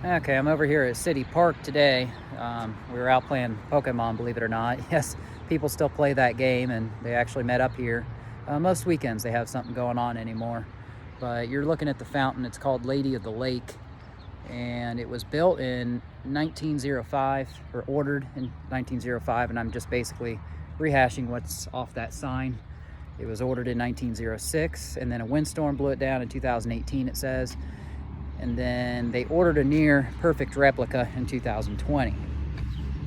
Okay, I'm over here at City Park today. We were out playing Pokemon, believe it or not. Yes, people still play that game, and they actually met up here. Most weekends they have something going on anymore. But you're looking at the fountain. It's called Lady of the Lake, and it was built in 1905, or ordered in 1905, and I'm just basically rehashing what's off that sign. It was ordered in 1906, and then a windstorm blew it down in 2018, it says. And then they ordered a near perfect replica in 2020.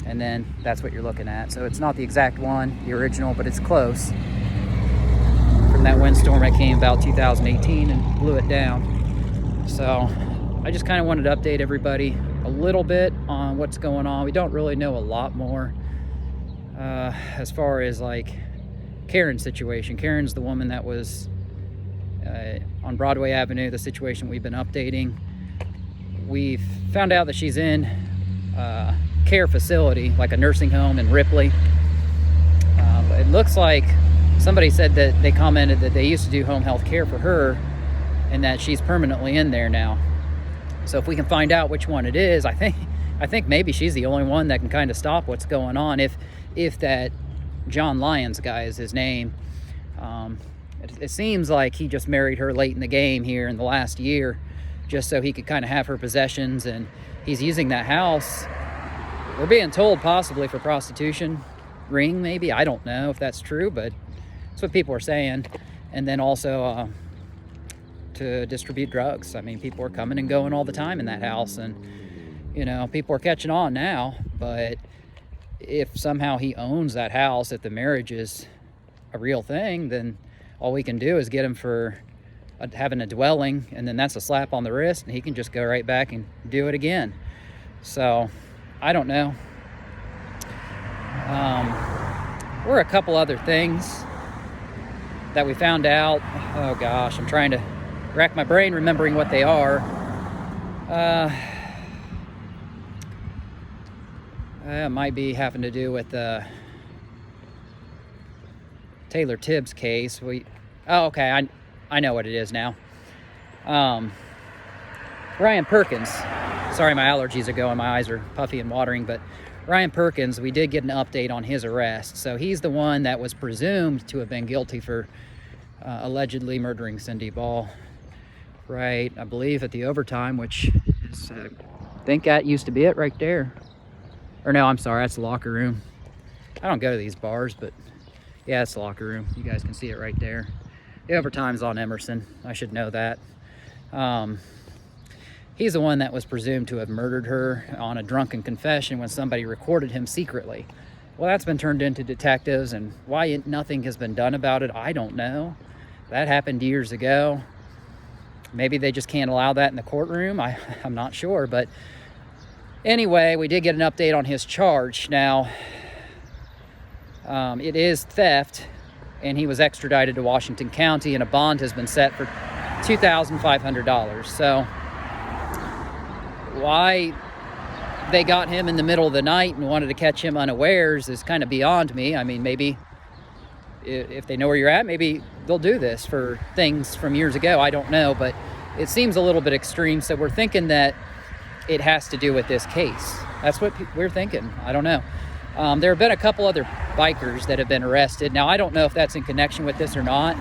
And then that's what you're looking at. So it's not the exact one, the original, but it's close. From that windstorm that came about 2018 and blew it down. So I just kind of wanted to update everybody a little bit on what's going on. We don't really know a lot more as far as like Karen's situation. Karen's the woman that was on Broadway Avenue, the situation we've been updating. We've found out that she's in a care facility, like a nursing home in Ripley. It looks like somebody said that they commented that they used to do home health care for her and that she's permanently in there now. So if we can find out which one it is, I think maybe she's the only one that can kind of stop what's going on. If that John Lyons guy is his name. It seems like he just married her late in the game here in the last year, just so he could kind of have her possessions, and he's using that house, we're being told, possibly for prostitution ring, maybe. I don't know if that's true, but that's what people are saying. And then also to distribute drugs. I mean, people are coming and going all the time in that house, and you know, people are catching on now. But if somehow he owns that house, if the marriage is a real thing, then all we can do is get him for having a dwelling, and then that's a slap on the wrist, and he can just go right back and do it again. So I don't know. Or a couple other things that we found out. Oh gosh, I'm trying to rack my brain remembering what they are. It might be having to do with the Taylor Tibbs case. Okay, I know what it is now. Ryan Perkins. Sorry, my allergies are going. My eyes are puffy and watering. But Ryan Perkins, we did get an update on his arrest. So he's the one that was presumed to have been guilty for allegedly murdering Cindy Ball. Right, I believe, at the overtime, which is, I think that used to be it right there. Or no, I'm sorry, that's the locker room. I don't go to these bars, but yeah, it's the locker room. You guys can see it right there. The overtime's on Emerson. I should know that. He's the one that was presumed to have murdered her on a drunken confession when somebody recorded him secretly. Well, that's been turned into detectives, and why nothing has been done about it, I don't know. That happened years ago. Maybe they just can't allow that in the courtroom. I'm not sure, but anyway, we did get an update on his charge. Now, it is theft, and he was extradited to Washington County, and a bond has been set for $2,500. So why they got him in the middle of the night and wanted to catch him unawares is kind of beyond me. I mean, maybe if they know where you're at, maybe they'll do this for things from years ago. I don't know, but it seems a little bit extreme. So we're thinking that it has to do with this case. That's what we're thinking. I don't know. There have been a couple other bikers that have been arrested. Now, I don't know if that's in connection with this or not.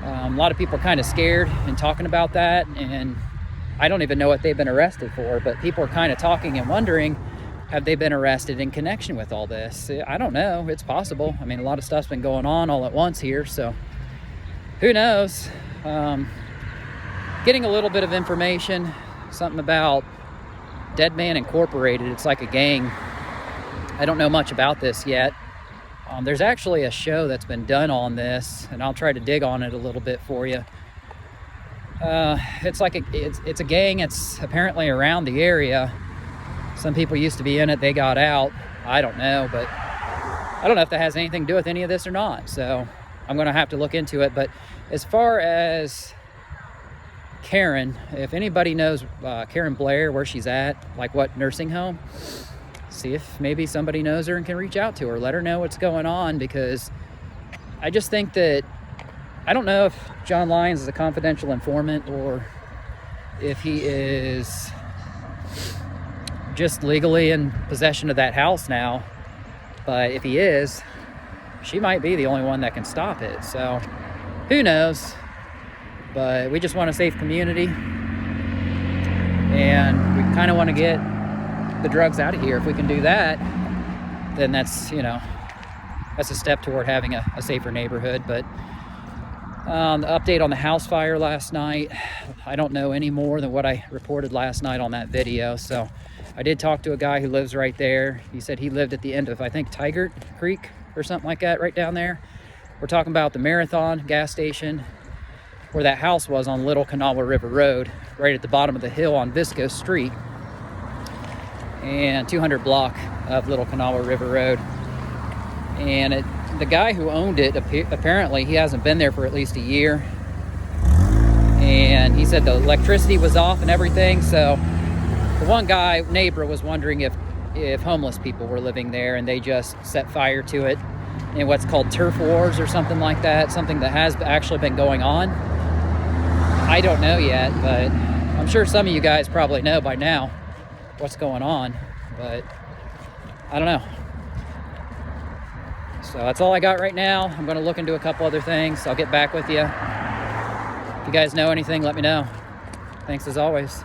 A lot of people are kind of scared and talking about that, and I don't even know what they've been arrested for, but people are kind of talking and wondering, have they been arrested in connection with all this? I don't know. It's possible. I mean, a lot of stuff's been going on all at once here, so who knows? Getting a little bit of information, something about Dead Man Incorporated. It's like a gang. I don't know much about this yet. There's actually a show that's been done on this, and I'll try to dig on it a little bit for you. It's like it's a gang. It's apparently around the area. Some people used to be in it. They got out. I don't know, but I don't know if that has anything to do with any of this or not. So I'm going to have to look into it. But as far as Karen, if anybody knows Karen Blair, where she's at, like what nursing home, see if maybe somebody knows her and can reach out to her, let her know what's going on, because I just think that, I don't know if John Lyons is a confidential informant or if he is just legally in possession of that house now. But if he is, she might be the only one that can stop it. So who knows? But we just want a safe community, and we kind of want to get the drugs out of here. If we can do that, then that's, you know, that's a step toward having a safer neighborhood. But the update on the house fire last night, I don't know any more than what I reported last night on that video. So I did talk to a guy who lives right there. He said he lived at the end of, I think, Tigert Creek or something like that, right down there. We're talking about the Marathon gas station, where that house was on Little Kanawha River Road, right at the bottom of the hill on Visco Street, and 200 block of Little Kanawha River Road. And the guy who owned it, apparently he hasn't been there for at least a year, and he said the electricity was off and everything. So the one guy, neighbor, was wondering if homeless people were living there, and they just set fire to it in what's called turf wars or something like that, something that has actually been going on. I don't know yet, but I'm sure some of you guys probably know by now what's going on, but I don't know. So that's all I got right now. I'm going to look into a couple other things. I'll get back with you. If you guys know anything, let me know. Thanks as always.